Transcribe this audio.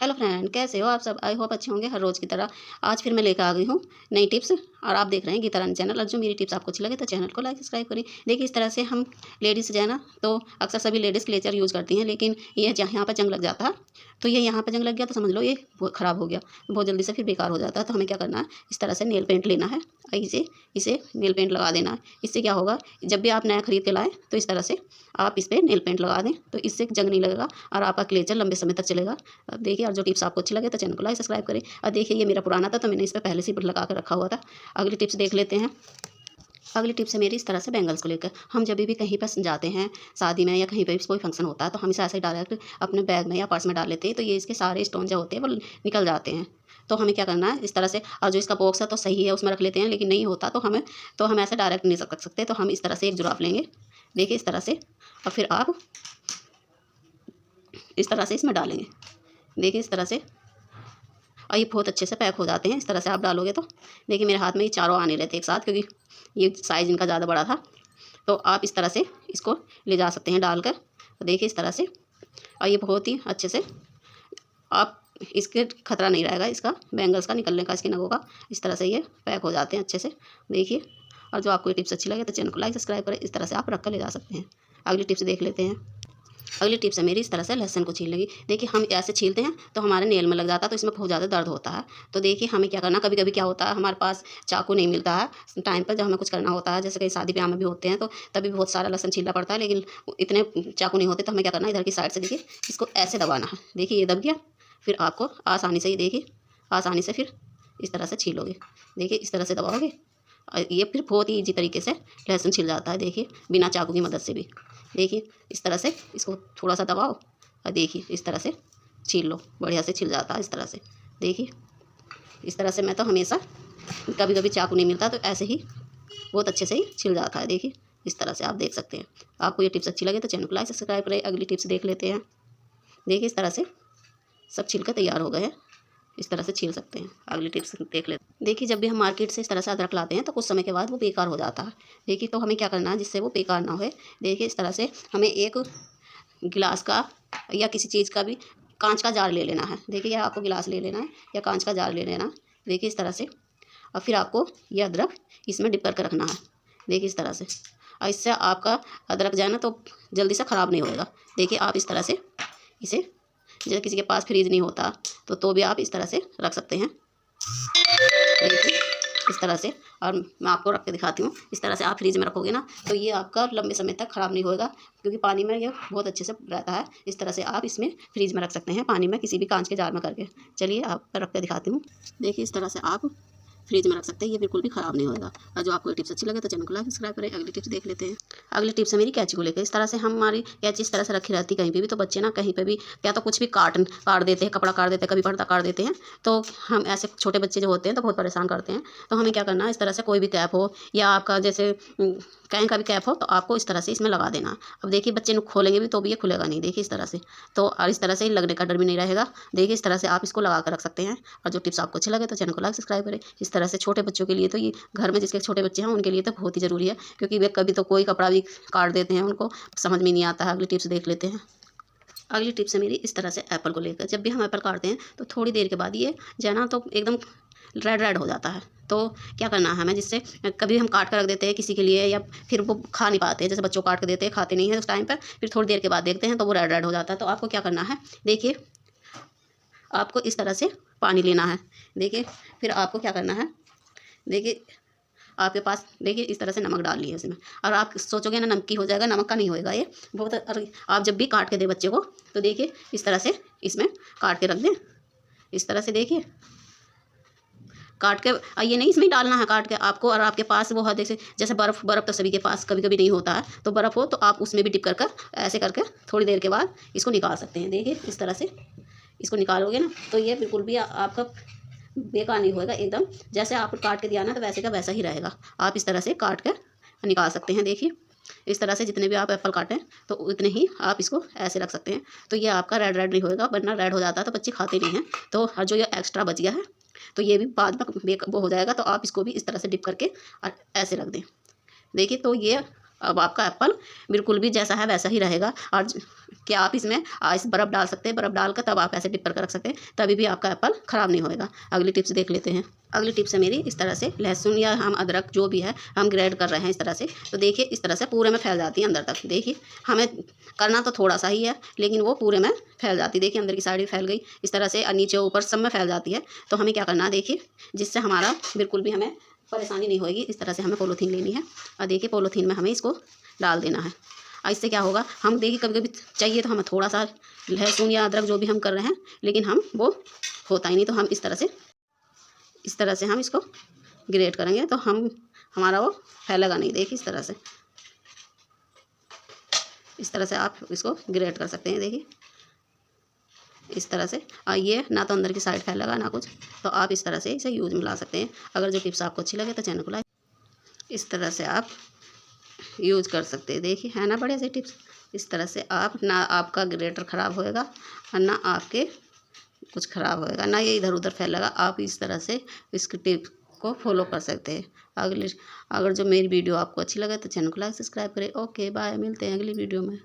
Hello friend, कैसे हो आप सब? आई होप अच्छे होंगे हर रोज़ की तरह। आज फिर मैं लेकर आ गई हूँ नई टिप्स और आप देख रहे हैं गीता रानी चैनल। और जो मेरी टिप्स आपको अच्छी लगे तो चैनल को लाइक सब्सक्राइब करें। देखिए, इस तरह से हम लेडीज़ जो है ना, तो अक्सर सभी लेडीज़ क्लेचर यूज़ करती हैं, लेकिन ये यहाँ पर जंग लग जाता है। तो ये यहाँ पर जंग लग गया तो समझ लो ये ख़राब हो गया, बहुत जल्दी से फिर बेकार हो जाता है। तो हमें क्या करना है, इस तरह से नेल पेंट लेना है और इसे नेल पेंट लगा देना है। इससे क्या होगा, जब भी आप नया खरीद के लाएँ तो इस तरह से आप इस पर नेल पेंट लगा दें, तो इससे जंग नहीं लगेगा और आपका क्लेचर लंबे समय तक चलेगा। अब देखिए, और जो टिप्स आपको अच्छी लगे तो चैनल को लाइक सब्सक्राइब करें। और देखिए, ये मेरा पुराना था तो मैंने इस पर पहले से ही लगा कर रखा हुआ था। अगली टिप्स देख लेते हैं। अगली टिप्स है मेरी इस तरह से बैंगल्स को लेकर। हम जब भी कहीं पर जाते हैं शादी में या कहीं पर भी कोई फंक्शन होता है तो हम इसे ऐसे ही डायरेक्ट अपने बैग में या पर्स में डाल लेते हैं, तो ये इसके सारे स्टोन जो होते हैं वो निकल जाते हैं। तो हमें क्या करना है, इस तरह से, और जो इसका बॉक्स है तो सही है उसमें रख लेते हैं, लेकिन नहीं होता तो हम ऐसे डायरेक्ट नहीं रख सकते। तो हम इस तरह से एक जुराब लेंगे, देखिए इस तरह से, और फिर आप इस तरह से इसमें डालेंगे, देखिए इस तरह से, और ये बहुत अच्छे से पैक हो जाते हैं। इस तरह से आप डालोगे तो देखिए मेरे हाथ में ये चारों आने रहते एक साथ, क्योंकि ये साइज़ इनका ज़्यादा बड़ा था। तो आप इस तरह से इसको ले जा सकते हैं डालकर, तो देखिए इस तरह से, और ये बहुत ही अच्छे से, आप इसके खतरा नहीं रहेगा इसका बैंगल्स का निकलने का, इसकी नगों का। इस तरह से ये पैक हो जाते हैं अच्छे से, देखिए। और जो आपको ये टिप्स अच्छी लगे तो चैनल को लाइक सब्सक्राइब करें। इस तरह से आप रख कर ले जा सकते हैं। अगली टिप्स देख लेते हैं। अगली टिप्स है मेरी इस तरह से लहसुन को छील लेंगे। देखिए, हम ऐसे छीलते हैं तो हमारे नेल में लग जाता है, तो इसमें बहुत ज़्यादा दर्द होता है। तो देखिए हमें क्या करना, कभी कभी क्या होता है, हमारे पास चाकू नहीं मिलता है टाइम पर, जब हमें कुछ करना होता है, जैसे कहीं शादी ब्याह में भी होते हैं तो तभी बहुत सारा लहसुन छीलना पड़ता है, लेकिन इतने चाकू नहीं होते। तो हमें क्या करना है, इधर की साइड से देखिए इसको ऐसे दबाना है, देखिए ये दब गया। फिर आपको आसानी से ही, देखिए आसानी से फिर इस तरह से छीलोगे, देखिए इस तरह से दबाओगे और ये फिर बहुत ही ईजी तरीके से लहसुन छिल जाता है, देखिए बिना चाकू की मदद से भी। देखिए इस तरह से इसको थोड़ा सा दबाओ और देखिए इस तरह से छील लो, बढ़िया से छिल जाता है इस तरह से। देखिए इस तरह से, मैं तो हमेशा, कभी कभी चाकू नहीं मिलता तो ऐसे ही बहुत अच्छे से ही छिल जाता है। देखिए इस तरह से आप देख सकते हैं। आपको ये टिप्स अच्छी लगे तो चैनल को लाइक सब्सक्राइब करें। अगली टिप्स देख लेते हैं। देखिए इस तरह से सब छिल कर तैयार हो गए हैं, इस तरह से छील सकते हैं। अगली टिप्स देख लेते हैं। देखिए, जब भी हम मार्केट से इस तरह से अदरक लाते हैं तो कुछ समय के बाद वो बेकार हो जाता है। देखिए, तो हमें क्या करना है जिससे वो बेकार ना हो। देखिए इस तरह से हमें एक गिलास का या किसी चीज़ का भी कांच का जार ले लेना है। देखिए, या आपको गिलास ले लेना है या कांच का जार ले लेना है, देखिए इस तरह से। और फिर आपको ये अदरक इसमें डिप करके रखना है, देखिए इस तरह से। और इससे आपका अदरक जो है ना तो जल्दी से ख़राब नहीं होएगा। देखिए आप इस तरह से इसे, जैसे किसी के पास फ्रीज नहीं होता तो भी आप इस तरह से रख सकते हैं, देखिए इस तरह से। और मैं आपको रख के दिखाती हूँ। इस तरह से आप फ्रीज में रखोगे ना तो ये आपका लंबे समय तक ख़राब नहीं होएगा, क्योंकि पानी में ये बहुत अच्छे से रहता है। इस तरह से आप इसमें फ्रीज में रख सकते हैं, पानी में, किसी भी कांच के जार में करके। चलिए आप रख के दिखाती हूँ। देखिए इस तरह से आप फ्रीज में रख सकते हैं, ये बिल्कुल भी ख़राब नहीं होगा। और जो आपको टिप्स अच्छी लगे तो चैनल को लाइक सब्सक्राइब करें। अगली टिप्स देख लेते हैं। अगली टिप्स है मेरी कैंची को लेकर। इस तरह से हमारी कैंची इस तरह से रखी रहती कहीं पे भी, तो बच्चे ना कहीं पे भी क्या तो कुछ भी काट देते हैं, कपड़ा काट देते हैं, कभी पर्दा काट देते हैं। तो हम ऐसे छोटे बच्चे जो होते हैं तो बहुत परेशान करते हैं। तो हमें क्या करना है, इस तरह से कोई भी कैप हो या आपका जैसे कहीं का भी कैप हो तो आपको इस तरह से इसमें लगा देना। अब देखिए बच्चे खोलेंगे भी तो भी ये खुलेगा नहीं, देखिए इस तरह से। तो और इस तरह से लगने का डर भी नहीं रहेगा। देखिए इस तरह से आप इसको लगा कर रख सकते हैं। और जो टिप्स आपको अच्छे लगे तो चैनल को लाइक सब्सक्राइब करें। इस तरह से छोटे बच्चों के लिए तो ये, घर में जिसके छोटे बच्चे हैं उनके लिए तो बहुत ही ज़रूरी है, क्योंकि वे कभी तो कोई कपड़ा भी काट देते हैं, उनको समझ में नहीं आता है। अगली टिप्स देख लेते हैं। अगली टिप्स है मेरी इस तरह से एप्पल को लेकर। जब भी हम एप्पल काटते हैं तो थोड़ी देर के बाद ये जो है ना तो एकदम रेड रेड हो जाता है। तो क्या करना है हमें, जिससे कभी हम काट कर रख देते हैं किसी के लिए, या फिर वो खा नहीं पाते, जैसे बच्चों को काट के देते हैं, खाते नहीं है उस टाइम पर, फिर थोड़ी देर के बाद देखते हैं तो वो रेड रेड हो जाता है। तो आपको क्या करना है, देखिए आपको इस तरह से पानी लेना है। देखिए फिर आपको क्या करना है, देखिए आपके पास, देखिए इस तरह से नमक डाल लिया इसमें। और आप सोचोगे ना नमक की हो जाएगा, नमक का नहीं होएगा ये बहुत। आप जब भी काट के दें बच्चे को तो देखिए इस तरह से इसमें काट के रख दें, इस तरह से। देखिए काट के, ये नहीं इसमें डालना है काट के आपको। और आपके पास वो है जैसे बर्फ़ तो सभी के पास कभी कभी नहीं होता है, तो बर्फ़ हो तो आप उसमें भी डिप कर ऐसे करके थोड़ी देर के बाद इसको निकाल सकते हैं। देखिए इस तरह से इसको निकालोगे ना तो ये बिल्कुल भी आपका बेकार नहीं होएगा, एकदम जैसे आप काट के दिया ना तो वैसे का वैसा ही रहेगा। आप इस तरह से काट कर निकाल सकते हैं। देखिए इस तरह से जितने भी आप एप्पल काटें तो उतने ही आप इसको ऐसे रख सकते हैं। तो ये आपका रेड रेड नहीं होएगा, वरना रेड हो जाता है तो बच्चे खाते नहीं हैं। तो हर जो ये एक्स्ट्रा बच गया है तो ये भी बाद में वो हो जाएगा। तो आप इसको भी इस तरह से डिप करके और ऐसे रख दें। देखिए तो ये अब आपका एप्पल बिल्कुल भी जैसा है वैसा ही रहेगा। और क्या आप इसमें आइस बर्फ़ डाल सकते हैं, बर्फ़ डाल कर तब आप ऐसे डिप करके रख सकते हैं, तभी भी आपका एप्पल ख़राब नहीं होएगा। अगली टिप्स देख लेते हैं। अगली टिप्स है मेरी, इस तरह से लहसुन या हम अदरक जो भी है हम ग्रेड कर रहे हैं इस तरह से, तो देखिए इस तरह से पूरे में फैल जाती है अंदर तक। देखिए हमें करना तो थोड़ा सा ही है, लेकिन वो पूरे में फैल जाती है। देखिए अंदर की साइड भी फैल गई इस तरह से, और नीचे ऊपर सब में फैल जाती है। तो हमें क्या करना है देखिए, जिससे हमारा बिल्कुल भी हमें परेशानी नहीं होगी। इस तरह से हमें पॉलीथीन लेनी है और देखिए पॉलीथीन में हमें इसको डाल देना है। और इससे क्या होगा, हम देखिए कभी कभी चाहिए तो हमें थोड़ा सा लहसुन या अदरक जो भी हम कर रहे हैं, लेकिन हम वो होता ही नहीं, तो हम इस तरह से हम इसको ग्रेट करेंगे तो हमारा वो फैलेगा नहीं। देखिए इस तरह से आप इसको ग्रेट कर सकते हैं। देखिए इस तरह से, और ये ना तो अंदर की साइड फैलेगा ना कुछ, तो आप इस तरह से इसे यूज में ला सकते हैं। अगर जो टिप्स आपको अच्छी लगे तो चैनल को लाइक, इस तरह से आप यूज कर सकते हैं। देखिए है ना बढ़िया सी टिप्स। इस तरह से आप ना आपका ग्रेटर ख़राब होएगा और ना आपके कुछ ख़राब होएगा, ना ये इधर उधर फैलेगा। आप इस तरह से इसकी टिप को फॉलो कर सकते हैं। अगर जो मेरी वीडियो आपको अच्छी लगे तो चैनल को लाइक सब्सक्राइब करें। ओके बाय, मिलते हैं अगली वीडियो में।